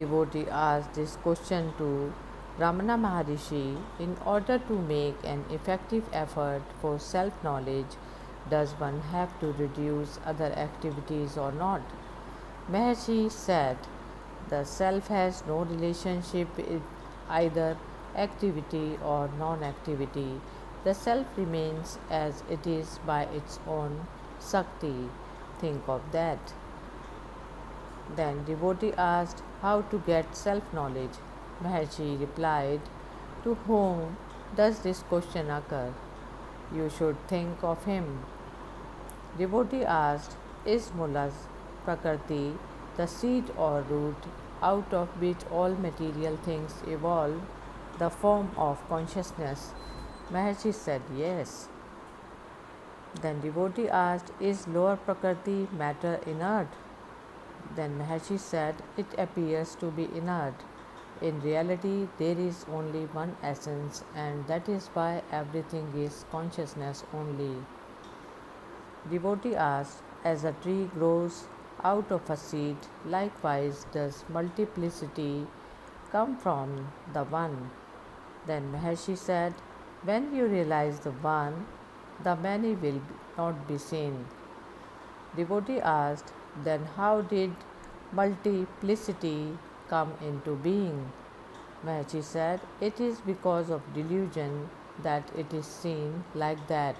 Devotee asked this question to Ramana Maharishi. In order to make an effective effort for self knowledge, does one have to reduce other activities or not? Maharishi said, the self has no relationship with either activity or non activity. The self remains as it is by its own Sakti. Think of that. Then devotee asked how to get self-knowledge. Maharshi replied, to whom does this question occur? You should think of him. Devotee asked, is Mulla's Prakriti the seed or root out of which all material things evolve, the form of consciousness? Maharshi said yes. Then devotee asked, is lower Prakriti matter inert? Then Maharshi said, it appears to be inert. In reality, there is only one essence, and that is why everything is consciousness only. Devotee asked, as a tree grows out of a seed, likewise does multiplicity come from the one. Then Maharshi said, when you realize the one, the many will not be seen. Devotee asked, then how did multiplicity come into being? Maharishi said, it is because of delusion that it is seen like that.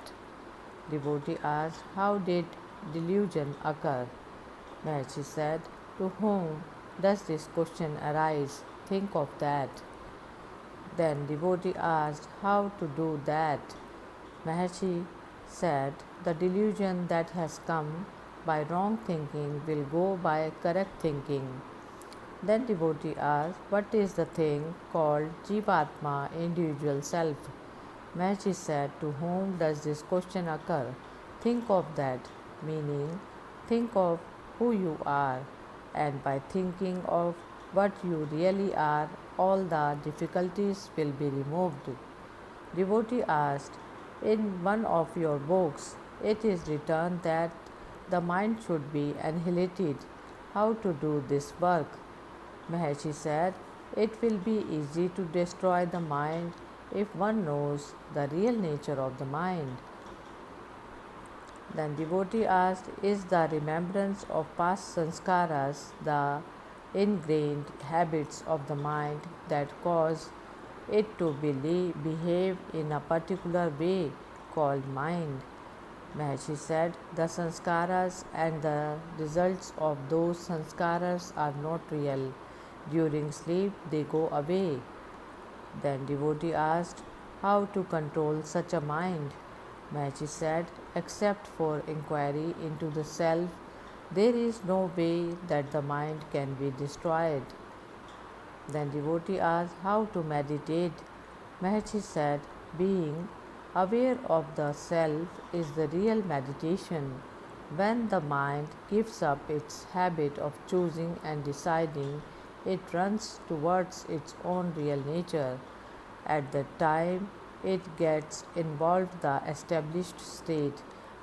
Devotee asked, how did delusion occur? Maharishi said, to whom does this question arise? Think of that. Then devotee asked, how to do that? Maharishi said, the delusion that has come by wrong thinking will go by correct thinking. Then devotee asked, what is the thing called Jivatma, individual self? Maharishi said, to whom does this question occur? Think of that, meaning think of who you are, and by thinking of what you really are, all the difficulties will be removed. Devotee asked, in one of your books, it is written that the mind should be annihilated. How to do this work? Maharishi said, it will be easy to destroy the mind if one knows the real nature of the mind. Then devotee asked, is the remembrance of past sanskaras the ingrained habits of the mind that cause it to behave in a particular way called mind? Maharishi said, the sanskaras and the results of those sanskaras are not real. During sleep they go away. Then devotee asked, how to control such a mind? Maharishi said, except for inquiry into the self, there is no way that the mind can be destroyed. Then devotee asked, how to meditate? Maharishi said, being aware of the self is the real meditation. When the mind gives up its habit of choosing and deciding, it runs towards its own real nature. At that time, it gets involved the established state.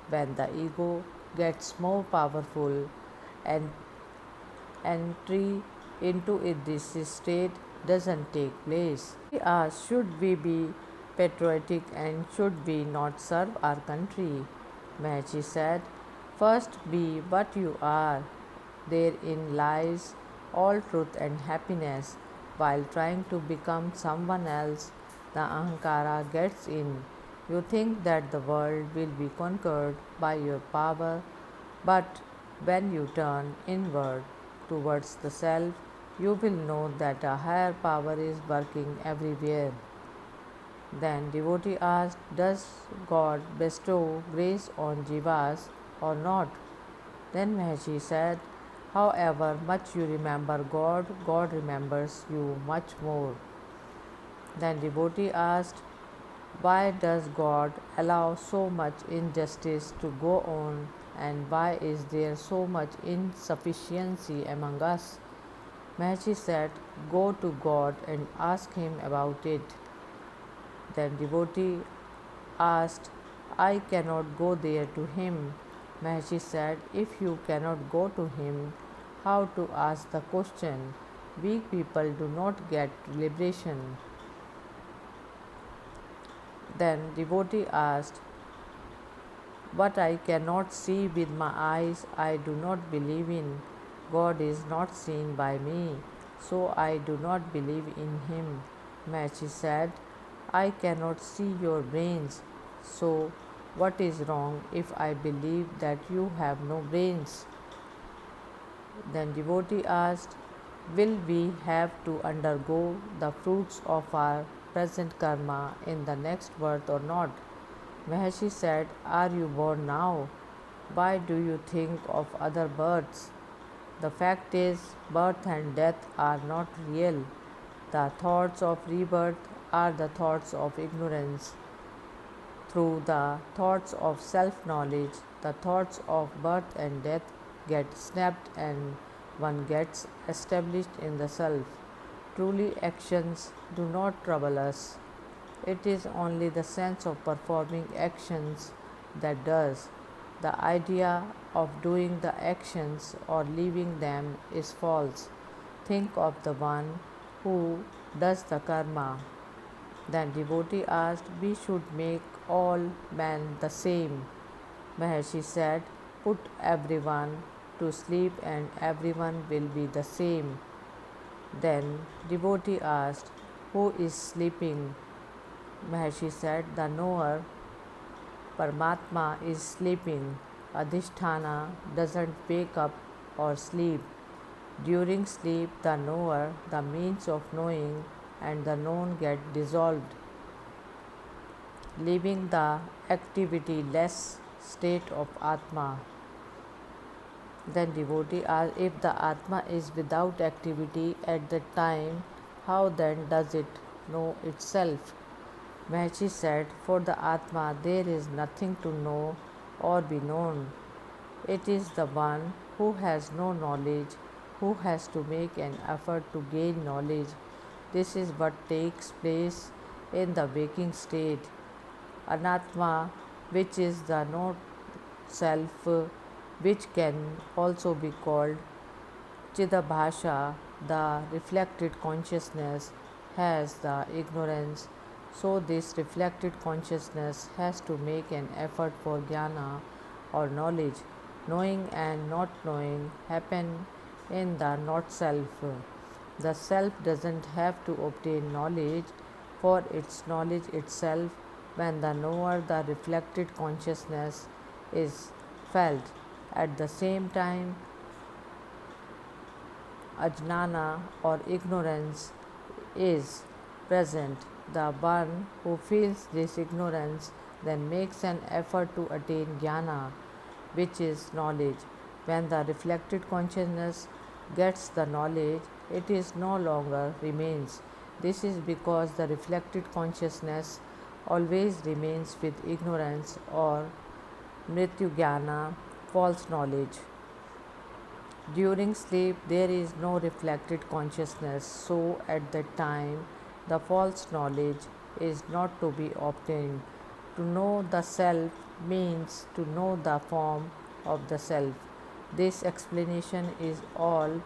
When the ego gets more powerful, and entry into it, this state doesn't take place. He asked, should we be patriotic and should we not serve our country? Maharishi said, first be what you are. Therein lies all truth and happiness. While trying to become someone else, the ahankara gets in. You think that the world will be conquered by your power, but when you turn inward towards the self, you will know that a higher power is working everywhere. Then devotee asked, does God bestow grace on jivas or not? Then Maharishi said, however much you remember God, God remembers you much more. Then devotee asked, why does God allow so much injustice to go on, and why is there so much insufficiency among us? Maharishi said, go to God and ask Him about it. Then devotee asked, I cannot go there to him. Maharishi said, if you cannot go to him, how to ask the question? Weak people do not get liberation. Then devotee asked, "What I cannot see with my eyes, I do not believe in. God is not seen by me, so I do not believe in him." Maharishi said, "I cannot see your brains, so what is wrong if I believe that you have no brains?" Then devotee asked, "Will we have to undergo the fruits of our present karma in the next birth or not?" Maharishi said, "Are you born now? Why do you think of other births? The fact is, birth and death are not real. The thoughts of rebirth are the thoughts of ignorance. Through the thoughts of self knowledge, the thoughts of birth and death get snapped and one gets established in the self. Truly, actions do not trouble us. It is only the sense of performing actions that does. The idea of doing the actions or leaving them is false. Think of the one who does the karma." Then devotee asked, "We should make all men the same." Maharishi said, "Put everyone to sleep and everyone will be the same." Then devotee asked, "Who is sleeping?" Maharishi said, "The knower, Paramatma, is sleeping. Adhishthana doesn't wake up or sleep. During sleep, the knower, the means of knowing, and the known get dissolved, leaving the activity-less state of Atma." Then devotee asked, "If the Atma is without activity at that time, how then does it know itself?" Maharishi said, "For the Atma there is nothing to know or be known. It is the one who has no knowledge who has to make an effort to gain knowledge. This is what takes place in the waking state. Anatma, which is the not self, which can also be called Chidabhasha, the reflected consciousness, has the ignorance. So, this reflected consciousness has to make an effort for jnana or knowledge. Knowing and not knowing happen in the not self. The self doesn't have to obtain knowledge for its knowledge itself when the knower, the reflected consciousness, is felt. At the same time, ajnana or ignorance is present. The one who feels this ignorance then makes an effort to attain jnana, which is knowledge. When the reflected consciousness gets the knowledge, it is no longer remains. This is because the reflected consciousness always remains with ignorance or mrityu jnana, false knowledge. During sleep, there is no reflected consciousness, so at that time, the false knowledge is not to be obtained. To know the self means to know the form of the self. This explanation is all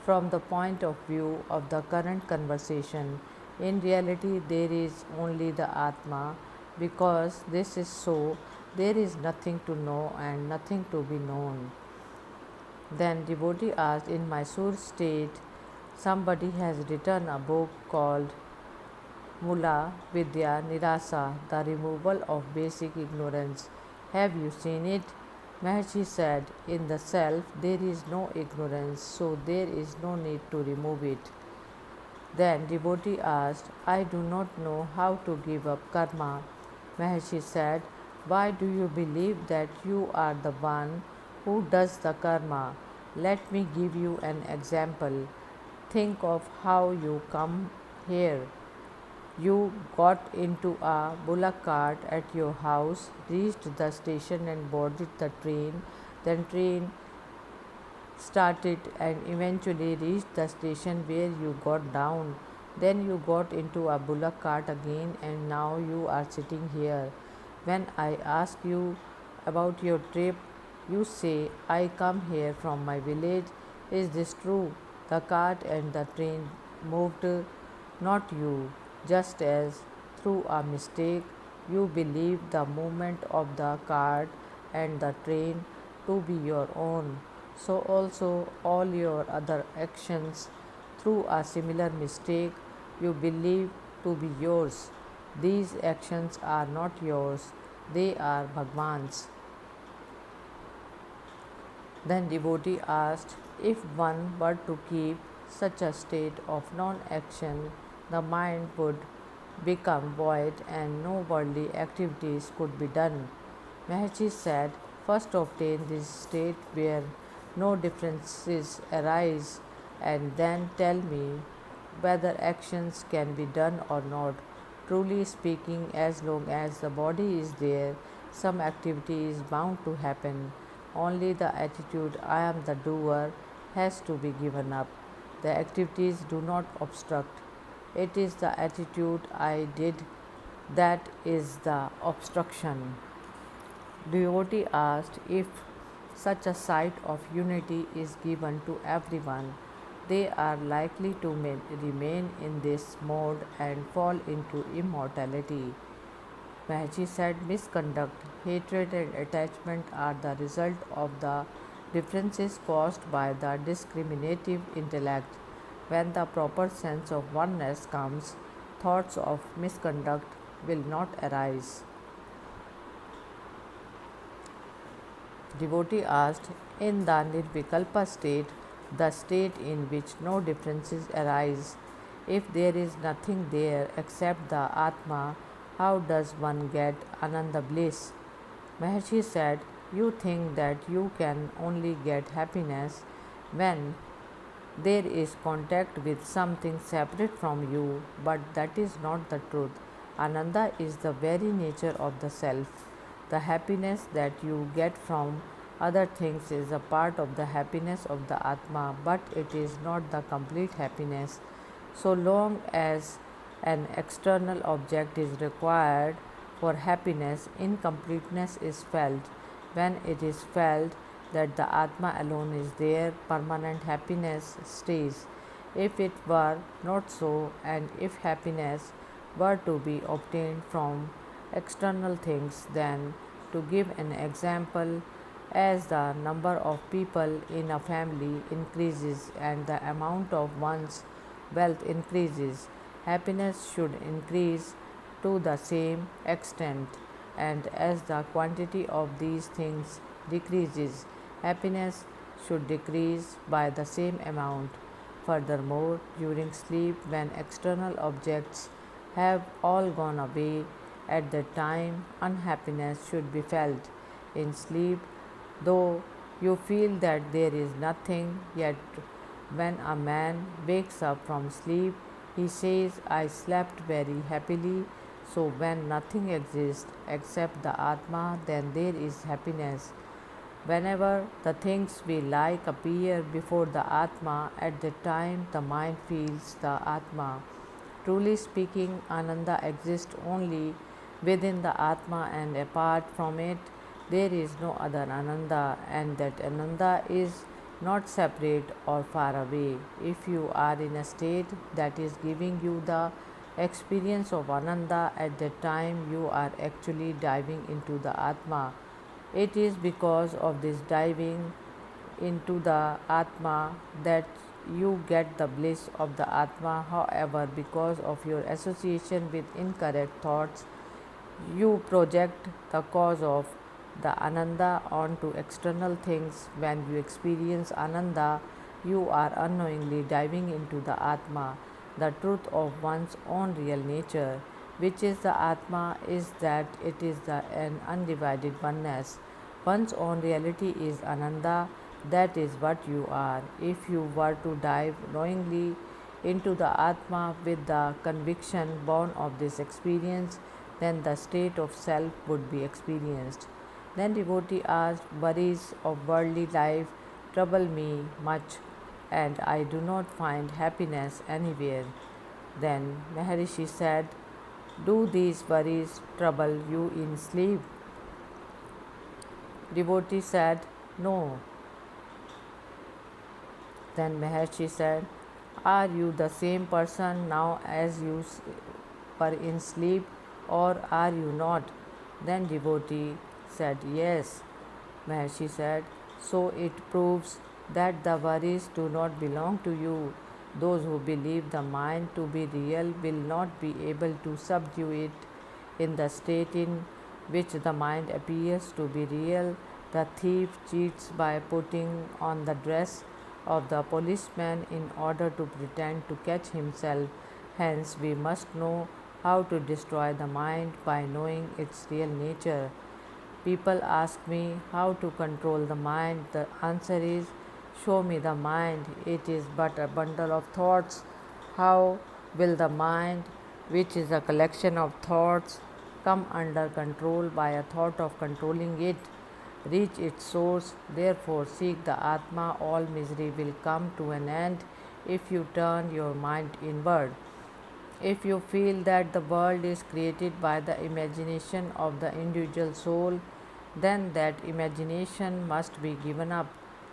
from the point of view of the current conversation. In reality, there is only the Atma. Because this is so, there is nothing to know and nothing to be known. Then devotee asked, "In Mysore state, somebody has written a book called Mula Vidya Nirasa, the removal of basic ignorance. Have you seen it?" Maharishi said, "In the self there is no ignorance, so there is no need to remove it." Then devotee asked, "I do not know how to give up karma." Maharishi said, "Why do you believe that you are the one who does the karma? Let me give you an example. Think of how you come here. You got into a bullock cart at your house, reached the station and boarded the train. Then train started and eventually reached the station where you got down. Then you got into a bullock cart again and now you are sitting here. When I ask you about your trip, you say, 'I come here from my village.' Is this true?" The cart and the train moved, not you, just as through a mistake you believe the movement of the cart and the train to be your own, so also all your other actions through a similar mistake you believe to be yours. These actions are not yours, they are Bhagwan's. Then devotee asked, if one were to keep such a state of non-action, the mind would become void and no worldly activities could be done. Maharshi said, first obtain this state where no differences arise and then tell me whether actions can be done or not. Truly speaking, as long as the body is there, some activity is bound to happen. Only the attitude I am the doer has to be given up. The activities do not obstruct. It is the attitude I did that is the obstruction. Devotee asked, if such a sight of unity is given to everyone, they are likely to remain in this mode and fall into immortality. Maharshi said, misconduct, hatred, and attachment are the result of the differences caused by the discriminative intellect. When the proper sense of oneness comes, thoughts of misconduct will not arise. Devotee asked, in the Nirvikalpa state, the state in which no differences arise, if there is nothing there except the Atma, how does one get Ananda bliss? Maharshi said, you think that you can only get happiness when there is contact with something separate from you, but that is not the truth. Ananda is the very nature of the self. The happiness that you get from other things is a part of the happiness of the Atma, but it is not the complete happiness. So long as an external object is required for happiness, incompleteness is felt. When it is felt that the Atma alone is there, permanent happiness stays. If it were not so, and if happiness were to be obtained from external things, then, to give an example, as the number of people in a family increases and the amount of one's wealth increases, happiness should increase to the same extent, and as the quantity of these things decreases, happiness should decrease by the same amount. Furthermore, during sleep, when external objects have all gone away, at that time unhappiness should be felt. In sleep, though you feel that there is nothing, yet when a man wakes up from sleep, he says, I slept very happily. So, when nothing exists except the Atma, then there is happiness. Whenever the things we like appear before the Atma, at that time the mind feels the Atma. Truly speaking, Ananda exists only within the Atma, and apart from it, there is no other Ananda, and that Ananda is not separate or far away. If you are in a state that is giving you the experience of Ananda, at that time you are actually diving into the Atma. It is because of this diving into the Atma that you get the bliss of the Atma. However, because of your association with incorrect thoughts, you project the cause of the Ananda onto external things. When you experience Ananda, you are unknowingly diving into the Atma. The truth of one's own real nature, which is the Atma, is that it is an undivided oneness. One's own reality is Ananda, that is what you are. If you were to dive knowingly into the Atma with the conviction born of this experience, then the state of self would be experienced. Then devotee asked, worries of worldly life trouble me much, and I do not find happiness anywhere. Then Maharishi said, do these worries trouble you in sleep? Devotee said, no. Then Maharshi said, "Are you the same person now as you were in sleep, or are you not?" Then devotee said, "Yes." Maharshi said, "So it proves that the worries do not belong to you. Those who believe the mind to be real will not be able to subdue it. In the state in which the mind appears to be real, the thief cheats by putting on the dress of the policeman in order to pretend to catch himself. Hence, we must know how to destroy the mind by knowing its real nature. People ask me how to control the mind. The answer is, show me the mind. It is but a bundle of thoughts. How will the mind, which is a collection of thoughts, come under control by a thought of controlling it? Reach its source, therefore seek the Atma, all misery will come to an end if you turn your mind inward. If you feel that the world is created by the imagination of the individual soul, then that imagination must be given up.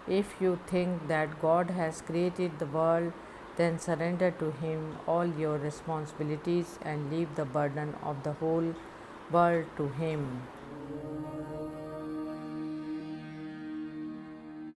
If you think that God has created the world, then surrender to Him all your responsibilities and leave the burden of the whole world to Him.